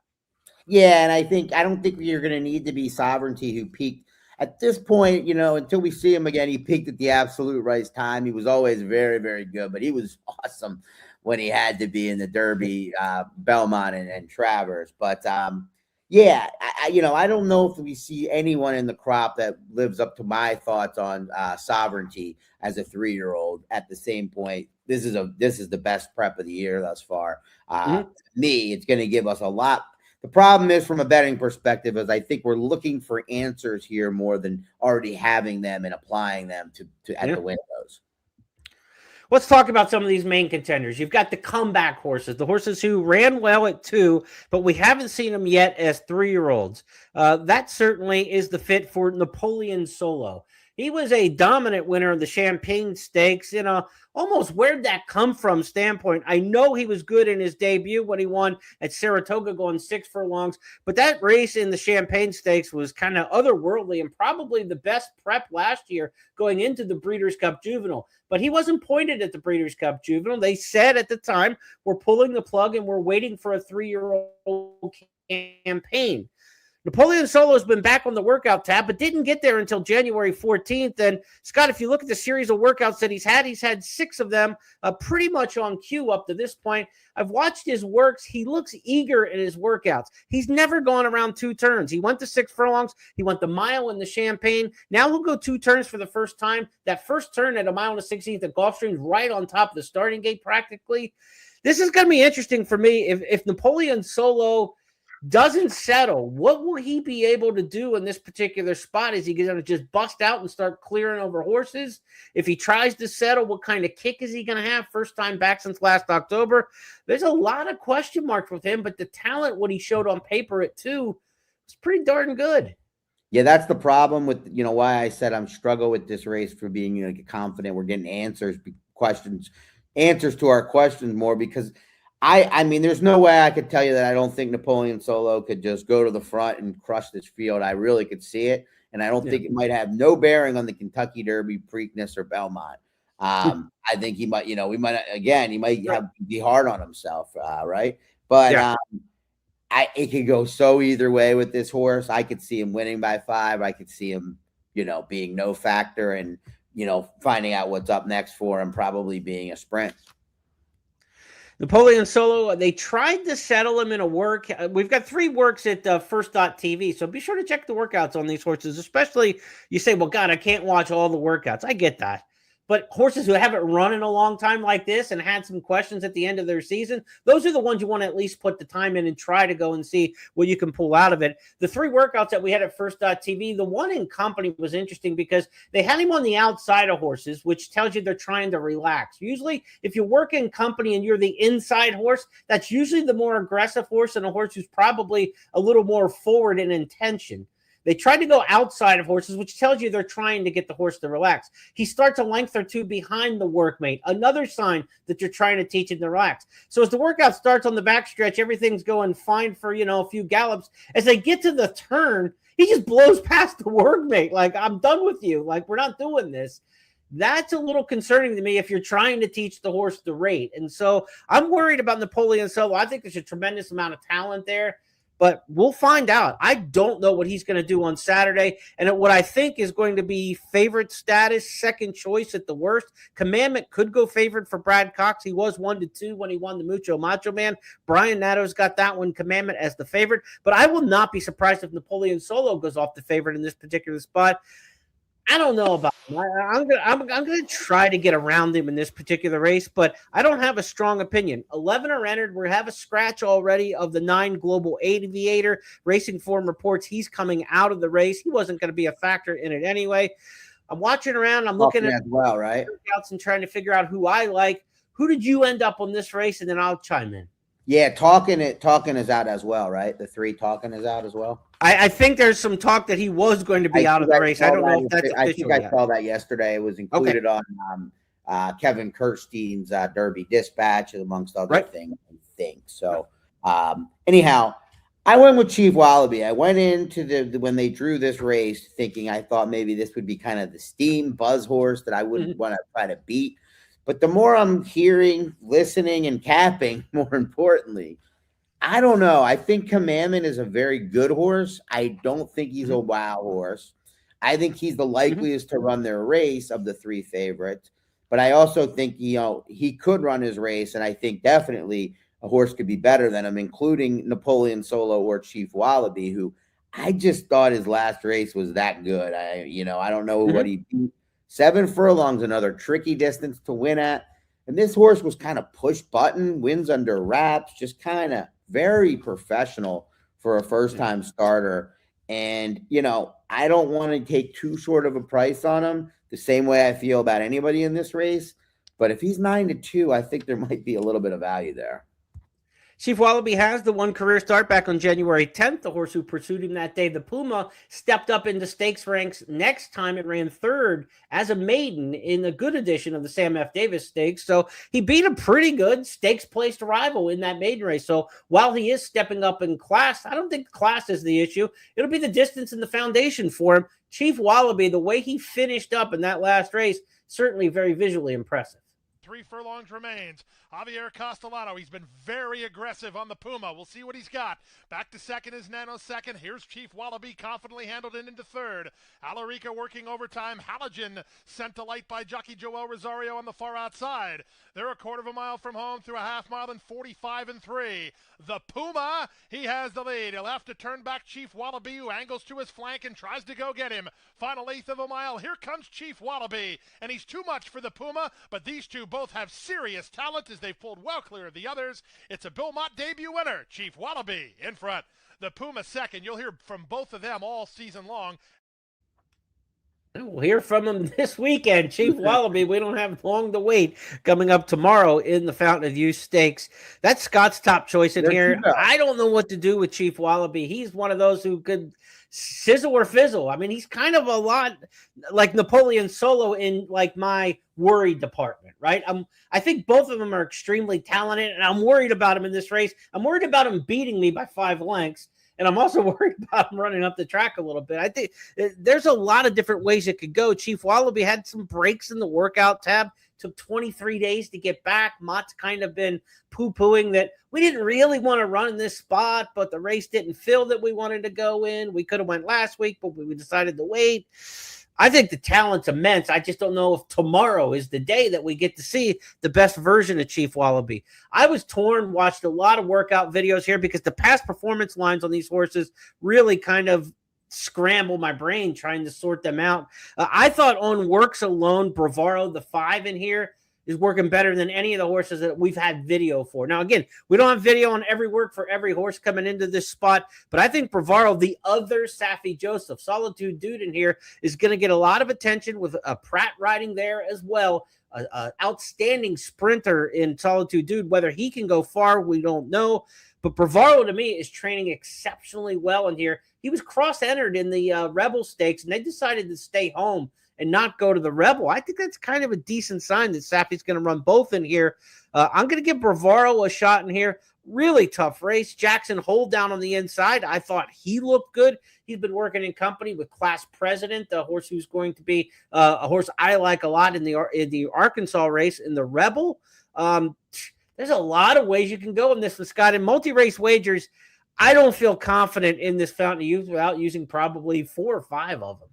Yeah, and I don't think you're going to need to be Sovereignty who peaked at this point, until we see him again. He peaked at the absolute right time. He was always very, very good, but he was awesome when he had to be in the Derby, Belmont, and Travers. But yeah, I don't know if we see anyone in the crop that lives up to my thoughts on Sovereignty as a 3-year-old. At the same point, this is the best prep of the year thus far. To me, it's going to give us a lot. The problem is, from a betting perspective, is I think we're looking for answers here more than already having them and applying them at the windows. Let's talk about some of these main contenders. You've got the comeback horses, the horses who ran well at 2, but we haven't seen them yet as 3-year-olds. That certainly is the fit for Napoleon Solo. He was a dominant winner of the Champagne Stakes in a almost where'd that come from standpoint. I know he was good in his debut when he won at Saratoga going 6 furlongs, but that race in the Champagne Stakes was kind of otherworldly and probably the best prep last year going into the Breeders' Cup Juvenile. But he wasn't pointed at the Breeders' Cup Juvenile. They said at the time, we're pulling the plug and we're waiting for a 3-year-old campaign. Napoleon Solo has been back on the workout tab, but didn't get there until January 14th. And Scott, if you look at the series of workouts that he's had 6 of them pretty much on cue up to this point. I've watched his works. He looks eager in his workouts. He's never gone around 2 turns. He went to 6 furlongs. He went the mile in the Champagne. Now he'll go 2 turns for the first time. That first turn at a mile and a 16th at Gulfstream right on top of the starting gate practically. This is going to be interesting for me. If Napoleon Solo doesn't settle, what will he be able to do in this particular spot? Is he going to just bust out and start clearing over horses? If he tries to settle, what kind of kick is he going to have? First time back since last October. There's a lot of question marks with him, but the talent, what he showed on paper at 2, was pretty darn good. Yeah, that's the problem with, why I said I'm struggling with this race for being confident we're getting answers to our questions more, because I mean, there's no way I could tell you that I don't think Napoleon Solo could just go to the front and crush this field. I really could see it, and I don't think it might have no bearing on the Kentucky Derby, Preakness, or Belmont. I think he might, he might have to be hard on himself, right? But it could go so either way with this horse. I could see him winning by 5. I could see him, being no factor and, finding out what's up next for him, probably being a sprint. Napoleon Solo, they tried to settle him in a work. We've got 3 works at first.tv, so be sure to check the workouts on these horses, especially you say, well, God, I can't watch all the workouts. I get that. But horses who haven't run in a long time like this and had some questions at the end of their season, those are the ones you want to at least put the time in and try to go and see what you can pull out of it. The 3 workouts that we had at first.tv, the one in company was interesting because they had him on the outside of horses, which tells you they're trying to relax. Usually, if you work in company and you're the inside horse, that's usually the more aggressive horse and a horse who's probably a little more forward in intention. They tried to go outside of horses, which tells you they're trying to get the horse to relax. He starts a length or 2 behind the workmate, another sign that you're trying to teach him to relax. So as the workout starts on the backstretch, everything's going fine for, a few gallops. As they get to the turn, he just blows past the workmate. Like, I'm done with you. Like, we're not doing this. That's a little concerning to me if you're trying to teach the horse the rate. And so I'm worried about Napoleon Solo. I think there's a tremendous amount of talent there. But we'll find out. I don't know what he's going to do on Saturday. And what I think is going to be favorite status, second choice at the worst. Commandment could go favorite for Brad Cox. He was 1-2 when he won the Mucho Macho Man. Brian Natto's got that one, Commandment, as the favorite. But I will not be surprised if Napoleon Solo goes off the favorite in this particular spot. I don't know about him. I'm gonna try to get around him in this particular race, but I don't have a strong opinion. 11 are entered. We have a scratch already of the 9 Global Aviator. Racing Form reports he's coming out of the race. He wasn't going to be a factor in it anyway. I'm watching around. I'm looking at as well, right? Workouts and trying to figure out who I like. Who did you end up on this race? And then I'll chime in. Yeah, talking is out as well, right? The 3 talking is out as well. I think there's some talk that he was going to be out of the race. I don't know if that's official. I saw that yesterday. It was included on Kevin Kirstein's Derby Dispatch, amongst other things. So, anyhow, I went with Chief Wallaby. I went into when they drew this race thinking I thought maybe this would be kind of the steam buzz horse that I wouldn't want to try to beat. But the more I'm hearing, listening, and capping, more importantly, I don't know. I think Commandment is a very good horse. I don't think he's a wow horse. I think he's the likeliest to run their race of the 3 favorites. But I also think, he could run his race, and I think definitely a horse could be better than him, including Napoleon Solo or Chief Wallaby, who I just thought his last race was that good. I don't know what he beat. 7 furlongs, another tricky distance to win at. And this horse was kind of push button, wins under wraps, just kind of very professional for a first-time starter. And, I don't want to take too short of a price on him, the same way I feel about anybody in this race. But if he's 9-2, I think there might be a little bit of value there. Chief Wallaby has the 1 career start back on January 10th. The horse who pursued him that day, the Puma, stepped up into stakes ranks. Next time it ran 3rd as a maiden in a good edition of the Sam F. Davis Stakes. So he beat a pretty good stakes-placed rival in that maiden race. So while he is stepping up in class, I don't think class is the issue. It'll be the distance and the foundation for him. Chief Wallaby, the way he finished up in that last race, certainly very visually impressive. 3 furlongs remains. Javier Castellano, he's been very aggressive on the Puma. We'll see what he's got. Back to second is nanosecond. Here's Chief Wallaby, confidently handled it into 3rd. Alarica working overtime. Halogen sent to light by jockey Joel Rosario on the far outside. They're a 1/4 mile from home through a half mile in 45-3. The Puma, he has the lead. He'll have to turn back Chief Wallaby, who angles to his flank and tries to go get him. Final 1/8 of a mile. Here comes Chief Wallaby, and he's too much for the Puma, but these two both have serious talent as they've pulled well clear of the others. It's a Bill Mott debut winner. Chief Wallaby in front. The Puma second. You'll hear from both of them all season long. We'll hear from him this weekend. Chief Wallaby, we don't have long to wait. Coming up tomorrow in the Fountain of Youth Stakes. That's Scott's top choice in here. I don't know what to do with Chief Wallaby. He's one of those who could sizzle or fizzle. I mean, he's kind of a lot like Napoleon Solo in like my worry department, right? I think both of them are extremely talented, and I'm worried about him in this race. I'm worried about him beating me by 5 lengths. And I'm also worried about him running up the track a little bit. I think there's a lot of different ways it could go. Chief Wallaby had some breaks in the workout tab. Took 23 days to get back. Mott's kind of been poo-pooing that we didn't really want to run in this spot, but the race didn't feel that we wanted to go in. We could have went last week, but we decided to wait. I think the talent's immense. I just don't know if tomorrow is the day that we get to see the best version of Chief Wallaby. I was torn, watched a lot of workout videos here because the past performance lines on these horses really kind of scramble my brain trying to sort them out. I thought on Works Alone, Bravaro, the 5 in here, is working better than any of the horses that we've had video for. Now, again, we don't have video on every work for every horse coming into this spot, but I think Bravaro, the other Safi Joseph, Solitude Dude in here, is going to get a lot of attention with a Pratt riding there as well. An outstanding sprinter in Solitude Dude. Whether he can go far, we don't know. But Bravaro, to me, is training exceptionally well in here. He was cross-entered in the Rebel Stakes, and they decided to stay home and not go to the Rebel. I think that's kind of a decent sign that Safi's going to run both in here. I'm going to give Bravaro a shot in here. Really tough race. Jackson Hold down on the inside. I thought he looked good. He's been working in company with Class President, the horse who's going to be a horse I like a lot in the Arkansas race in the Rebel. There's a lot of ways you can go in this with Scott. In multi-race wagers, I don't feel confident in this Fountain of Youth without using probably 4 or 5 of them.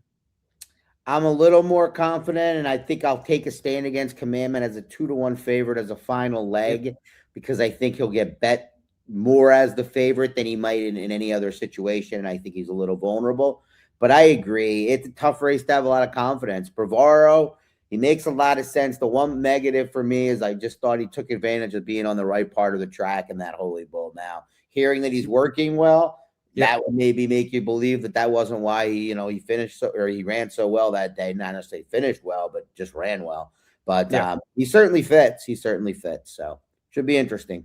I'm a little more confident, and I think I'll take a stand against Commandment as a 2-1 favorite as a final leg because I think he'll get bet more as the favorite than he might in any other situation, and I think he's a little vulnerable. But I agree. It's a tough race to have a lot of confidence. Bravaro, he makes a lot of sense. The one negative for me is I just thought he took advantage of being on the right part of the track in that Holy Bull. Now, hearing that he's working well, that would maybe make you believe that wasn't why he finished or he ran so well that day. Not necessarily finished well, but just ran well. But he certainly fits. He certainly fits. So should be interesting.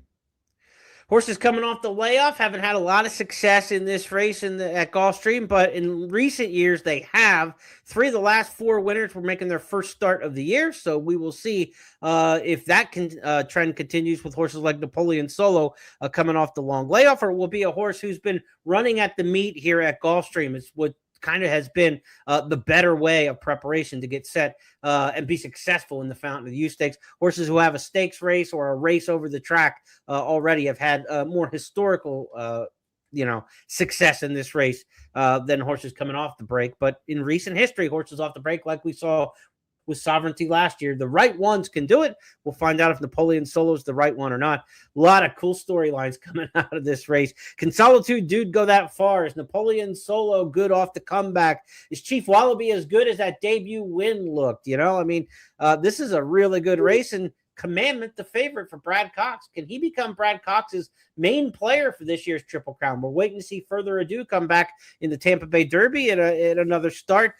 Horses coming off the layoff haven't had a lot of success in this race at Gulfstream, but in recent years they have. 3 of the last 4 winners were making their first start of the year, so we will see if that trend continues with horses like Napoleon Solo coming off the long layoff, or will be a horse who's been running at the meet here at Gulfstream. It's what kind of has been the better way of preparation to get set and be successful in the Fountain of Youth Stakes. Horses who have a stakes race or a race over the track already have had more historical success in this race than horses coming off the break. But in recent history, horses off the break, like we saw with Sovereignty last year, the right ones can do it. We'll find out if Napoleon Solo is the right one or not. A lot of cool storylines coming out of this race. Can Solitude Dude go that far? Is Napoleon Solo good off the comeback? Is Chief Wallaby as good as that debut win looked? This is a really good race, and Commandment, the favorite for Brad Cox. Can he become Brad Cox's main player for this year's Triple Crown? We're waiting to see Further Ado come back in the Tampa Bay Derby at another start.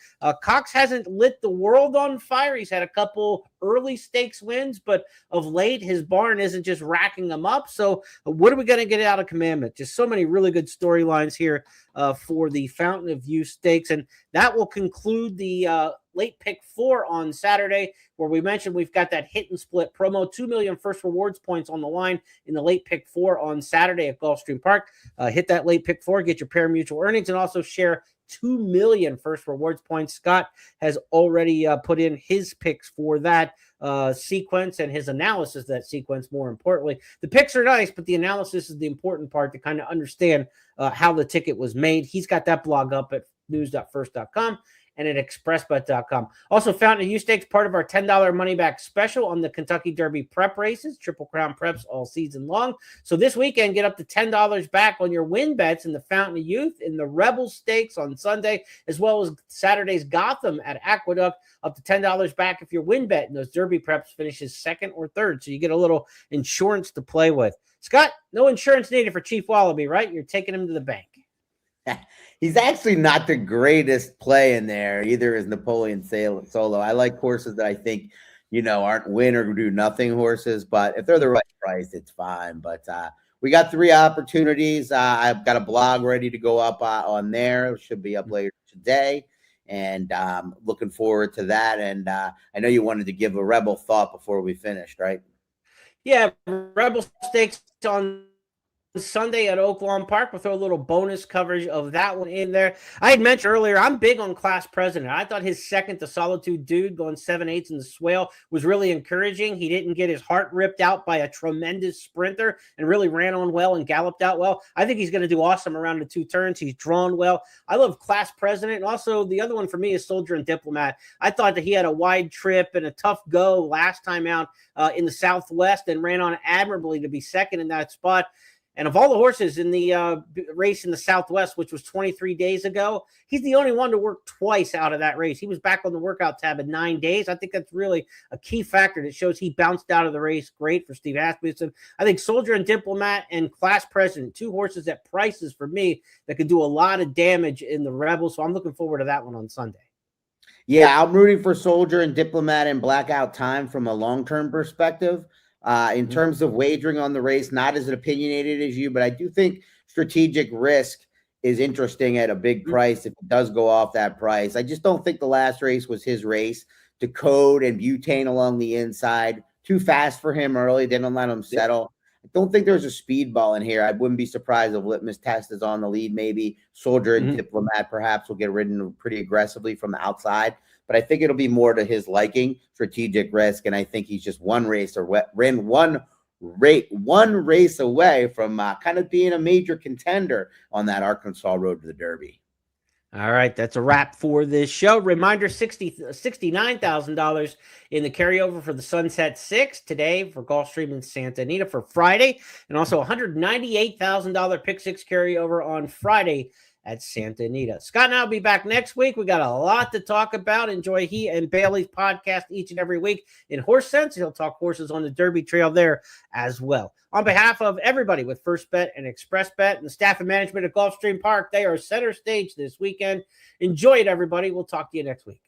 Cox hasn't lit the world on fire. He's had a couple early stakes wins, but of late, his barn isn't just racking them up. So what are we going to get out of Commandment? Just so many really good storylines here for the Fountain of Youth Stakes. And that will conclude the late pick 4 on Saturday, where we mentioned we've got that hit and split promo, 2 million first rewards points on the line in the late pick 4 on Saturday at Gulfstream Park. Hit that late pick 4, get your pari-mutuel earnings, and also share 2 million first rewards points. Scott has already put in his picks for that sequence and his analysis of that sequence, more importantly. The picks are nice, but the analysis is the important part to kind of understand how the ticket was made. He's got that blog up at news.first.com and at expressbet.com. Also, Fountain of Youth Stakes, part of our $10 money back special on the Kentucky Derby prep races, Triple Crown preps all season long. So this weekend, get up to $10 back on your win bets in the Fountain of Youth, in the Rebel Stakes on Sunday, as well as Saturday's Gotham at Aqueduct, up to $10 back if your win bet in those Derby preps finishes 2nd or 3rd. So you get a little insurance to play with. Scott, no insurance needed for Chief Wallaby, right? You're taking him to the bank. He's actually not the greatest play in there. Either is Napoleon Solo. I like horses that I think, aren't win or do nothing horses, but if they're the right price, it's fine. But we got 3 opportunities. I've got a blog ready to go up on there. It should be up later today. And looking forward to that. And I know you wanted to give a Rebel thought before we finished, right? Yeah, Rebel Stakes on Sunday at Oaklawn Park. We'll throw a little bonus coverage of that one in there. I had mentioned earlier, I'm big on Class President. I thought his second to Solitude Dude going 7/8 in the swale was really encouraging. He didn't get his heart ripped out by a tremendous sprinter and really ran on well and galloped out well. I think he's going to do awesome around the 2 turns. He's drawn well. I love Class President. And also the other one for me is Soldier and Diplomat. I thought that he had a wide trip and a tough go last time out in the Southwest and ran on admirably to be second in that spot. And of all the horses in the race in the Southwest, which was 23 days ago, he's the only one to work twice out of that race. He was back on the workout tab in 9 days. I think that's really a key factor that shows he bounced out of the race great for Steve Asmussen. I think Soldier and Diplomat and Class President, 2 horses at prices for me that could do a lot of damage in the Rebels. So I'm looking forward to that one on Sunday. Yeah, I'm rooting for Soldier and Diplomat in blackout time from a long-term perspective. In terms of wagering on the race, not as opinionated as you, but I do think strategic risk is interesting at a big price if it does go off that price. I just don't think the last race was his race. To code and butane along the inside, too fast for him early, didn't let him settle. I don't think there's a speed ball in here. I wouldn't be surprised if Litmus Test is on the lead. Maybe Soldier and Diplomat perhaps will get ridden pretty aggressively from the outside. But I think it'll be more to his liking, strategic risk, and I think he's just one race away from kind of being a major contender on that Arkansas road to the Derby. All right, that's a wrap for this show. Reminder, $69,000 in the carryover for the Sunset Six today for Gulfstream and Santa Anita for Friday, and also $198,000 Pick Six carryover on Friday at Santa Anita. Scott and I will be back next week. We got a lot to talk about. Enjoy he and Bailey's podcast each and every week in Horse Sense. He'll talk horses on the Derby Trail there as well. On behalf of everybody with First Bet and Express Bet and the staff and management at Gulfstream Park, they are center stage this weekend. Enjoy it, everybody. We'll talk to you next week.